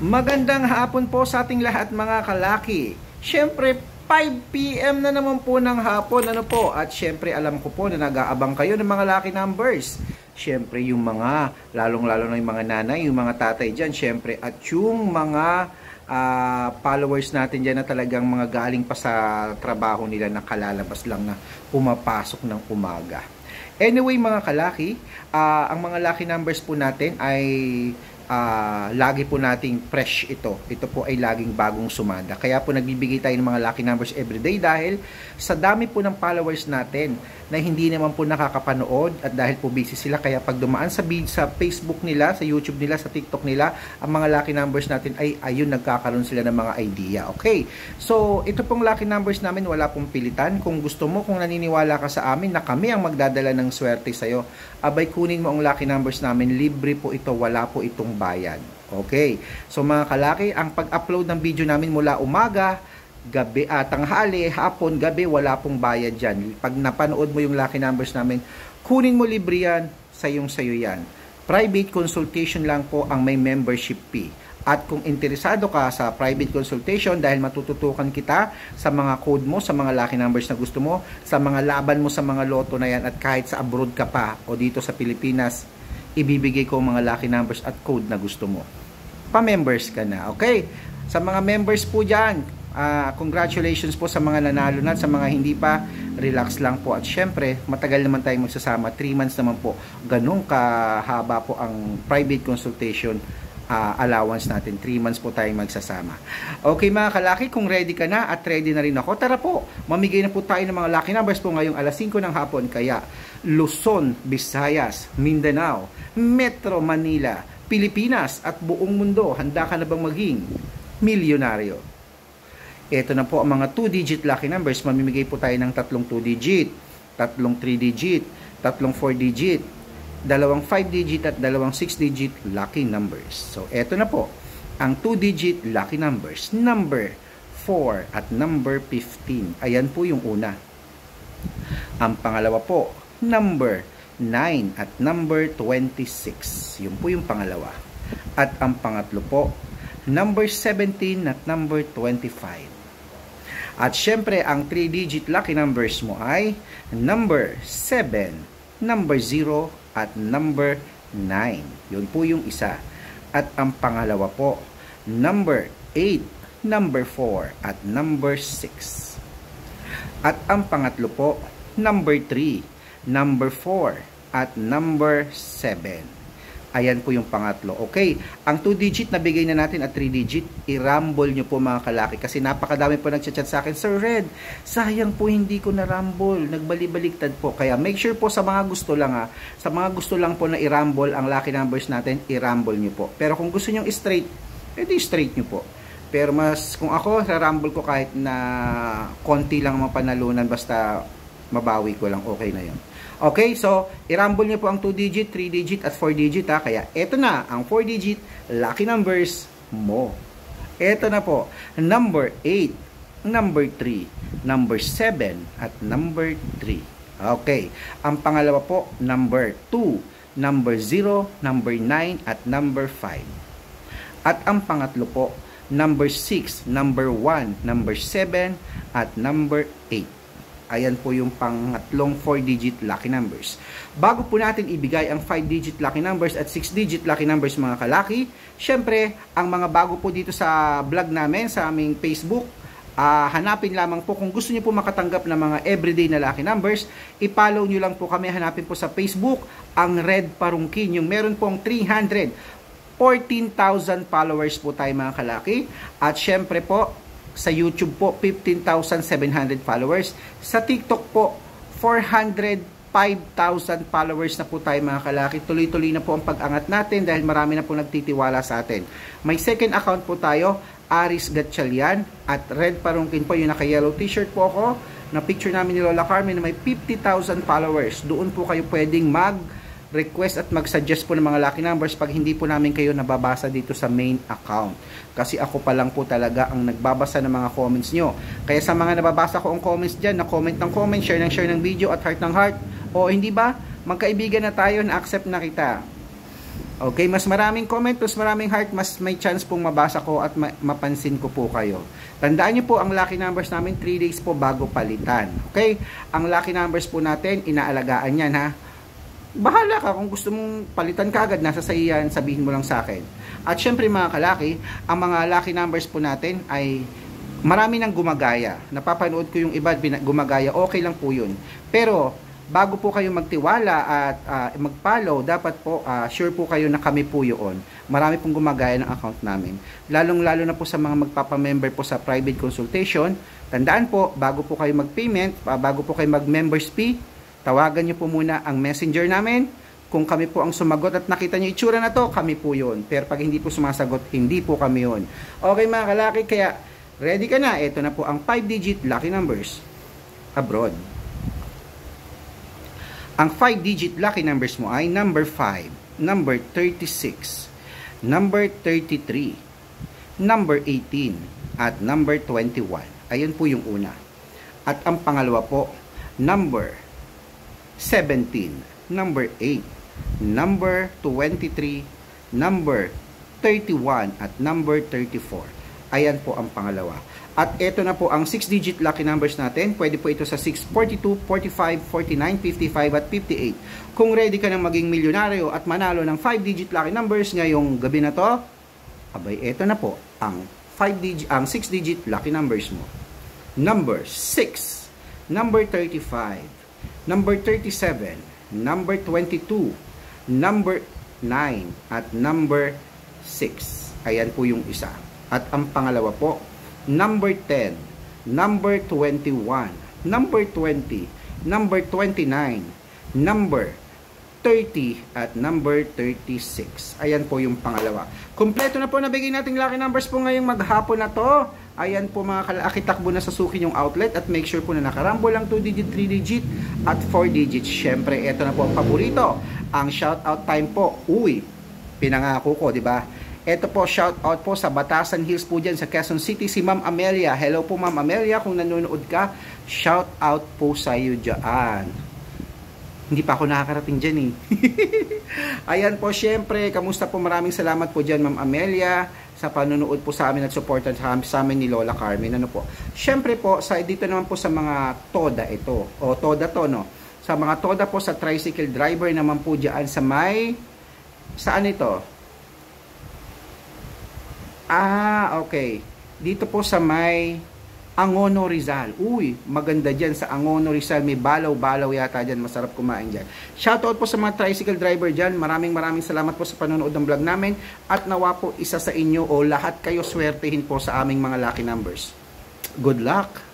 Magandang hapon po sa ating lahat mga kalaki. Siyempre, 5 PM na naman po ng hapon, ano po? At siyempre, alam ko po na nag-aabang kayo ng mga lucky numbers. Siyempre, yung mga, lalong-lalo na yung mga nanay, yung mga tatay dyan, siyempre, at yung mga followers natin dyan na talagang mga galing pa sa trabaho nila na kalalabas lang na pumapasok ng umaga. Anyway, mga kalaki, ang mga lucky numbers po natin ay lagi po nating fresh ito. Ito po ay laging bagong sumada. Kaya po nagbibigay tayo ng mga lucky numbers everyday dahil sa dami po ng followers natin na hindi naman po nakakapanood at dahil po busy sila, kaya pag dumaan sa Facebook nila, sa YouTube nila, sa TikTok nila, ang mga lucky numbers natin ay ayun, nagkakaroon sila ng mga idea. Okay? So, ito pong lucky numbers namin, wala pong pilitan. Kung gusto mo, kung naniniwala ka sa amin na kami ang magdadala ng swerte sa'yo, abay kunin mo ang lucky numbers namin. Libre po ito, wala po itong bayad. Okay? So, mga kalaki, ang pag-upload ng video namin mula umaga, gabi, tanghali, hapon, gabi, wala pong bayad dyan. Pag napanood mo yung lucky numbers namin, kunin mo, libre yan, sayong-sayo yan. Private consultation lang po ang may membership fee. At kung interesado ka sa private consultation dahil matututukan kita sa mga code mo, sa mga lucky numbers na gusto mo, sa mga laban mo sa mga loto na yan, at kahit sa abroad ka pa o dito sa Pilipinas, ibibigay ko mga lucky numbers at code na gusto mo. Pa-members ka na, okay? Sa mga members po dyan, congratulations po sa mga nanalo na, sa mga hindi pa, relax lang po. At syempre, matagal naman tayong magsasama, 3 months naman po, ganun kahaba po ang private consultation allowance natin, 3 months po tayong magsasama. Okay mga kalaki, kung ready ka na at ready na rin ako, tara po, mamigay na po tayo ng mga lucky numbers po ngayong alas 5 ng hapon. Kaya Luzon, Visayas, Mindanao, Metro Manila, Pilipinas at buong mundo, handa ka na bang maging milyonaryo? Ito na po ang mga 2-digit lucky numbers. Mamimigay po tayo ng 3 2-digit, 3 3-digit, 3 4-digit, 2 5-digit at 2 6-digit lucky numbers. So, ito na po ang 2-digit lucky numbers. Number 4 at number 15. Ayan po yung una. Ang pangalawa po, number 9 at number 26. Yun po yung pangalawa. At ang pangatlo po, number 17 at number 25. At syempre, ang 3-digit lucky numbers mo ay number 7, number 0, at number 9. Yun po yung isa. At ang pangalawa po, number 8, number 4, at number 6. At ang pangatlo po, number 3, number 4, at number 7. Ayan po yung pangatlo. Okay, ang 2-digit na bigay na natin at 3-digit, i-rumble nyo po mga kalaki. Kasi napakadami po nagchat-chat sa akin, Sir Red, sayang po hindi ko na-rumble, nagbali-baliktad po. Kaya make sure po sa mga gusto lang sa mga gusto lang po na i-rumble ang lucky numbers natin, i-rumble nyo po. Pero kung gusto nyo straight, edi straight nyo po. Pero mas, kung ako, sa-rumble ko kahit na konti lang mapanalunan, basta mabawi ko lang, okay na yun. Okay, so, i-rumble niyo po ang 2-digit, 3-digit, at 4-digit ha. Kaya, eto na ang 4-digit lucky numbers mo. Eto na po, number 8, number 3, number 7, at number 3. Okay, ang pangalawa po, number 2, number 0, number 9, at number 5. At ang pangatlo po, number 6, number 1, number 7, at number 8. Ayan po yung pangatlong 4-digit lucky numbers. Bago po natin ibigay ang 5-digit lucky numbers at 6-digit lucky numbers mga kalaki, syempre, ang mga bago po dito sa vlog namin, sa aming Facebook, hanapin lamang po, kung gusto niyo po makatanggap ng mga everyday na lucky numbers, i-follow nyo lang po kami, hanapin po sa Facebook, ang Red Parungkin, yung meron pong 314,000 followers po tayo mga kalaki. At syempre po, sa YouTube po, 15,700 followers. Sa TikTok po, 405,000 followers na po tayo mga kalaki. Tuloy-tuloy na po ang pag-angat natin dahil marami na po nagtitiwala sa atin. May second account po tayo, Aris Gatchalian, at Red Parungkin po, yung naka-yellow t-shirt po ako, na picture namin ni Lola Carmen na may 50,000 followers. Doon po kayo pwedeng request at mag-suggest po ng mga lucky numbers pag hindi po namin kayo nababasa dito sa main account. Kasi ako pa lang po talaga ang nagbabasa ng mga comments nyo. Kaya sa mga nababasa ko ang comments dyan, na comment ng comment, share ng video at heart ng heart, o hindi ba, magkaibigan na tayo, na-accept na kita. Okay, mas maraming comment, mas maraming heart, mas may chance pong mabasa ko at mapansin ko po kayo. Tandaan niyo po, ang lucky numbers namin 3 days po bago palitan. Okay? Ang lucky numbers po natin, inaalagaan yan ha. Bahala ka kung gusto mong palitan kaagad, nasa sa iyan, sabihin mo lang sa akin. At syempre mga kalaki, ang mga lucky numbers po natin ay marami nang gumagaya. Napapanood ko yung iba gumagaya, okay lang po yun. Pero bago po kayo magtiwala at mag-follow, dapat po sure po kayo na kami po yun. Marami pong gumagaya ng account namin. Lalong-lalo na po sa mga magpapamember po sa private consultation. Tandaan po, bago po kayo mag-payment, bago po kayo mag-members fee, tawagan nyo po muna ang messenger namin. Kung kami po ang sumagot at nakita nyo itsura na to, kami po yun. Pero pag hindi po sumasagot, hindi po kami yun. Okay mga kalaki, kaya ready ka na. Ito na po ang 5-digit lucky numbers abroad. Ang 5-digit lucky numbers mo ay number 5, number 36, number 33, number 18, at number 21. Ayan po yung una. At ang pangalawa po, number 17, number 8, number 23, number 31, at number 34. Ayan po ang pangalawa. At ito na po ang 6-digit lucky numbers natin. Pwede po ito sa 6, 42, 45, 49, 55, at 58. Kung ready ka nang maging milyonaryo at manalo ng 5-digit lucky numbers ngayong gabi na to, abay, ito na po ang 6-digit lucky numbers mo. Number 6, number 35, number 37, number 22, number 9, at number 6. Ayan po yung isa. At ang pangalawa po, number 10, number 21, number 20, number 29, number 30, at number 36. Ayan po yung pangalawa. Kompleto na po nabigay nating lucky numbers po ngayong maghapon na to. Ayan po mga kalaki, takbo na sa suki yung outlet at make sure po na nakarambo lang 2-digit, 3-digit, at 4-digit. Syempre, ito na po ang paborito. Ang shoutout time po. Uy, pinangako ko, di ba? Ito po, shout out po sa Batasan Hills po dyan sa Quezon City, si Ma'am Amelia. Hello po Ma'am Amelia, kung nanonood ka, shout out po sa iyo dyan. Hindi pa ako nakakarating dyan eh. Ayan po, syempre, kamusta po, maraming salamat po dyan Ma'am Amelia sa panonood po sa amin at supportan sa amin ni Lola Carmen. Ano po? Syempre po, dito naman po sa mga TODA ito, o TODA to no. Sa mga TODA po sa tricycle driver naman po dyan sa may, saan ito? Okay. Dito po sa may Angono Rizal. Uy, maganda dyan sa Angono Rizal. May balaw-balaw yata dyan. Masarap kumain dyan. Shoutout po sa mga tricycle driver dyan. Maraming salamat po sa panonood ng vlog namin. At nawa po isa sa inyo o lahat kayo swertehin po sa aming mga lucky numbers. Good luck!